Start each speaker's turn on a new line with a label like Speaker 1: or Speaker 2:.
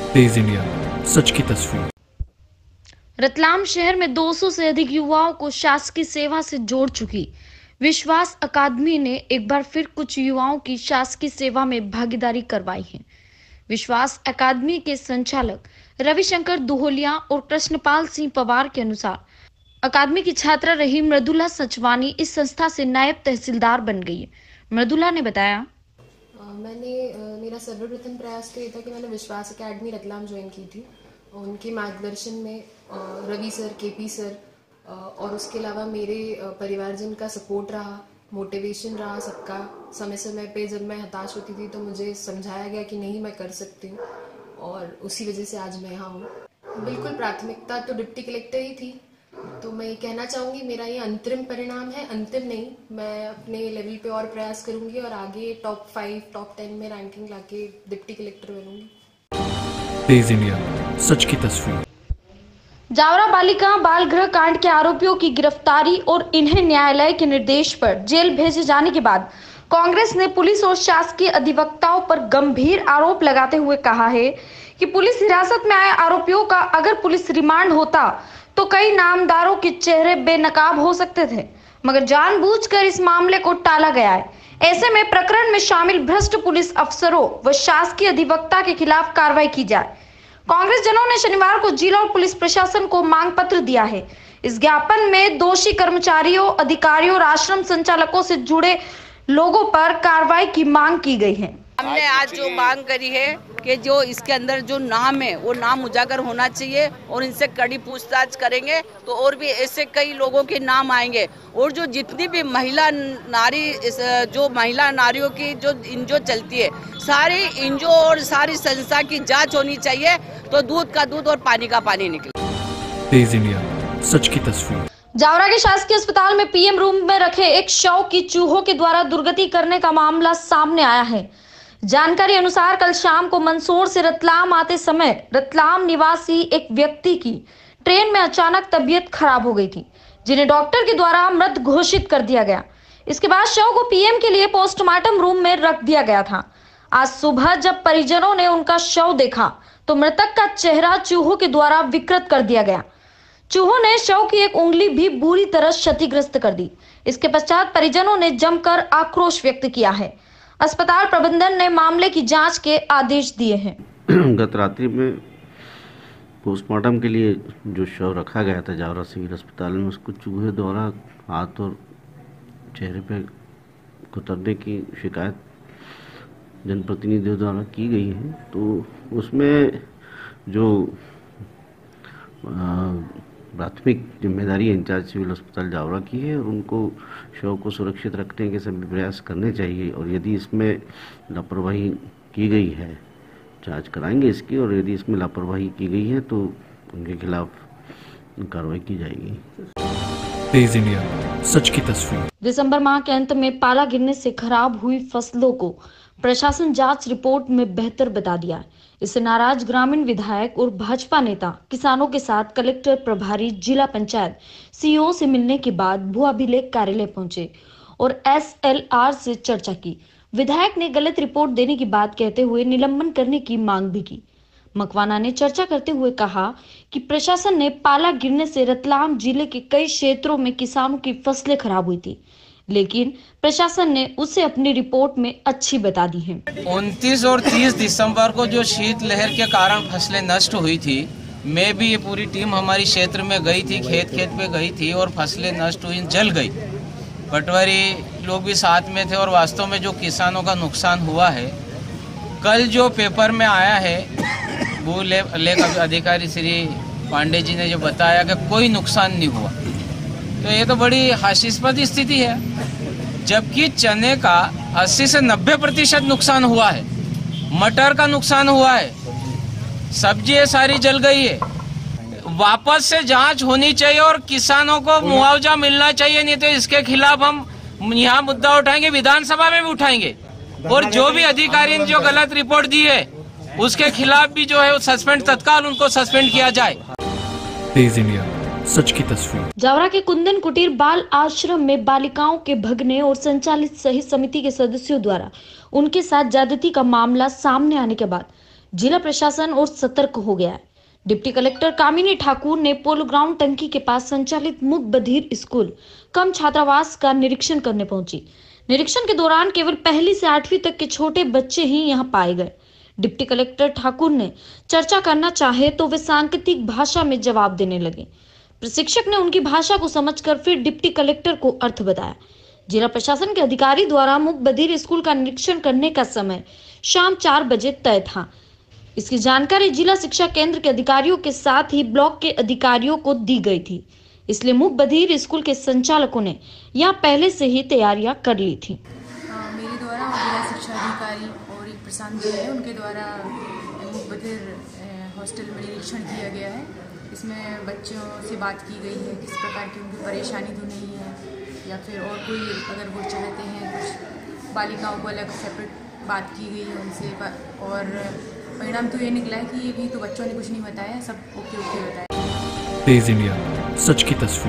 Speaker 1: तेज India, सच की तस्वीर।
Speaker 2: रतलाम शहर में 200 से अधिक युवाओं को शासकीय सेवा से जोड़ चुकी विश्वास अकादमी ने एक बार फिर कुछ युवाओं की शासकीय सेवा में भागीदारी करवाई है। विश्वास अकादमी के संचालक रविशंकर दुहोलिया और कृष्णपाल सिंह पवार के अनुसार अकादमी की छात्रा रही मृदुला सचवानी इस संस्था से नायब तहसीलदार बन गई है। मृदुला ने बताया,
Speaker 3: मेरा सर्वप्रथम प्रयास तो ये था कि मैंने विश्वास अकेडमी रतलाम ज्वाइन की थी। उनके मार्गदर्शन में रवि सर, केपी सर और उसके अलावा मेरे परिवारजन का सपोर्ट रहा, मोटिवेशन रहा सबका। समय समय पे जब मैं हताश होती थी तो मुझे समझाया गया कि नहीं, मैं कर सकती हूँ, और उसी वजह से आज मैं यहाँ हूँ। बिल्कुल प्राथमिकता तो डिप्टी कलेक्टर ही थी। तो मैं ये कहना चाहूँगी, मेरा ये अंतरिम परिणाम है, अंतिम नहीं। मैं अपने लेवल पे और प्रयास करूँगी और आगे टॉप 5, टॉप 10 में रैंकिंग लाके डिप्टी कलेक्टर बनूंगी।
Speaker 1: तेज इंडिया, सच की तस्वीर।
Speaker 2: जावरा बालिका बाल गृह कांड के आरोपियों की गिरफ्तारी और इन्हें न्यायालय के निर्देश पर जेल भेजे जाने के बाद कांग्रेस ने पुलिस और शासकीय अधिवक्ताओं पर गंभीर आरोप लगाते हुए कहा है कि पुलिस हिरासत में आए आरोपियों का अगर पुलिस रिमांड होता तो कई नामदारों के चेहरे बेनकाब हो सकते थे, मगर जानबूझकर इस मामले को टाला गया है। ऐसे में प्रकरण में शामिल भ्रष्ट पुलिस अफसरों व शासकीय अधिवक्ता के खिलाफ कार्रवाई की जाए। कांग्रेस जनों ने शनिवार को जिला और पुलिस प्रशासन को मांग पत्र दिया है। इस ज्ञापन में दोषी कर्मचारियों, अधिकारियों और आश्रम संचालकों से जुड़े लोगों पर कार्रवाई की मांग की गई है।
Speaker 4: हमने आज जो मांग करी है कि जो इसके अंदर जो नाम है वो नाम उजागर होना चाहिए और इनसे कड़ी पूछताछ करेंगे तो और भी ऐसे कई लोगों के नाम आएंगे, और जो जितनी भी महिला नारियों की जो इंजो चलती है, सारी इंजो और सारी संस्था की जांच होनी चाहिए, तो दूध का दूध और पानी का पानी निकले।
Speaker 1: तेज इंडिया, सच की तस्वीर।
Speaker 2: जावरा के शासकीय अस्पताल में पीएम रूम में रखे एक शव की चूहों के द्वारा दुर्गति करने का मामला सामने आया है। जानकारी अनुसार कल शाम को मंदसौर से रतलाम आते समय रतलाम निवासी एक व्यक्ति की ट्रेन में अचानक तबीयत खराब हो गई थी, जिन्हें डॉक्टर के द्वारा मृत घोषित कर दिया गया। इसके बाद शव को पीएम के लिए पोस्टमार्टम रूम में रख दिया गया था। आज सुबह जब परिजनों ने उनका शव देखा तो मृतक का चेहरा चूहों के द्वारा विकृत कर दिया गया। चूहों ने शव की एक उंगली भी बुरी तरह क्षतिग्रस्त कर दी। इसके पश्चात परिजनों ने जमकर आक्रोश व्यक्त किया है। अस्पताल प्रबंधन ने मामले की जांच के आदेश दिए हैं।
Speaker 5: गत रात्रि में पोस्टमार्टम के लिए जो शव रखा गया था जावरा सिविल अस्पताल में, उसको चूहे द्वारा हाथ और चेहरे पे कुतरने की शिकायत जनप्रतिनिधियों द्वारा की गई है। तो उसमें जो प्राथमिक जिम्मेदारी इंचार्ज सिविल अस्पताल जावरा की है और उनको शव को सुरक्षित रखने के सभी प्रयास करने चाहिए, और यदि इसमें लापरवाही की गई है जांच कराएंगे इसकी, और यदि इसमें लापरवाही की गई है तो उनके खिलाफ कार्रवाई की जाएगी।
Speaker 1: तेज इंडिया, सच की तस्वीर।
Speaker 2: दिसंबर माह के अंत में पाला गिरने से खराब हुई फसलों को प्रशासन जांच रिपोर्ट में बेहतर बता दिया है। इससे नाराज ग्रामीण विधायक और भाजपा नेता किसानों के साथ कलेक्टर प्रभारी, जिला पंचायत सीईओ से मिलने के बाद भू अभिलेख कार्यालय पहुंचे और एसएलआर से चर्चा की। विधायक ने गलत रिपोर्ट देने की बात कहते हुए निलंबन करने की मांग भी की। मकवाना ने चर्चा करते हुए कहा कि प्रशासन ने पाला गिरने से रतलाम जिले के कई क्षेत्रों में किसानों की फसलें खराब हुई थी, लेकिन प्रशासन ने उसे अपनी रिपोर्ट में अच्छी बता दी है।
Speaker 6: 29 और 30 दिसंबर को जो शीतलहर के कारण फसलें नष्ट हुई थी, मैं भी ये पूरी टीम हमारी क्षेत्र में गई थी, खेत पे गई थी और फसलें नष्ट हुई, जल गई। पटवारी लोग भी साथ में थे और वास्तव में जो किसानों का नुकसान हुआ है, कल जो पेपर में आया है भू लेख अधिकारी श्री पांडे जी ने जो बताया कि कोई नुकसान नहीं हुआ, तो ये तो बड़ी हास्यास्पद स्थिति है। जबकि चने का 80 से 90% नुकसान हुआ है, मटर का नुकसान हुआ है, सब्जी सारी जल गई है। वापस से जांच होनी चाहिए और किसानों को मुआवजा मिलना चाहिए, नहीं तो इसके खिलाफ हम यहाँ मुद्दा उठाएंगे, विधानसभा में भी उठाएंगे। और जो भी अधिकारी ने जो गलत रिपोर्ट दी है उसके खिलाफ भी जो है वो सस्पेंड, तत्काल उनको सस्पेंड किया जाए।
Speaker 1: तेज इंडिया, सच की तस्वीर।
Speaker 2: जावरा के कुंदन कुटीर बाल आश्रम में बालिकाओं के भगने और संचालित सही समिति के सदस्यों द्वारा उनके साथ ज्यादती का मामला सामने आने के बाद जिला प्रशासन और सतर्क हो गया है। डिप्टी कलेक्टर कामिनी ठाकुर ने पोलो ग्राउंड टंकी के पास संचालित मूक बधिर स्कूल कम छात्रावास का निरीक्षण करने पहुंची। निरीक्षण के दौरान केवल 1ली से 8वीं तक के छोटे बच्चे ही यहां पाए गए। डिप्टी कलेक्टर ठाकुर ने चर्चा करना चाहे तो वे सांकेतिक भाषा में जवाब देने लगे। प्रशिक्षक ने उनकी भाषा को समझकर फिर डिप्टी कलेक्टर को अर्थ बताया। जिला प्रशासन के अधिकारी द्वारा मूक बधिर स्कूल का निरीक्षण करने का समय शाम 4 बजे तय था। इसकी जानकारी जिला शिक्षा केंद्र के अधिकारियों के साथ ही ब्लॉक के अधिकारियों को दी गई थी, इसलिए मूक बधिर स्कूल के संचालकों ने यहाँ पहले से ही तैयारियां कर ली थी।
Speaker 7: मेरे द्वारा जिला शिक्षा अधिकारी और एक प्रशांत जी है, उनके द्वारा मूक बधिर हॉस्टल में निरीक्षण किया गया है। इसमें बच्चों से बात की गई है, किस प्रकार की उनकी परेशानी तो नहीं है, या फिर और कोई अगर वो चाहते हैं कुछ बालिकाओं को अलग सेपरेट बात की गई है उनसे। और परिणाम तो ये निकला है कि ये भी तो बच्चों ने कुछ नहीं बताया, सब ओके बताया।
Speaker 1: तेज इंडिया, सच की तस्वीर।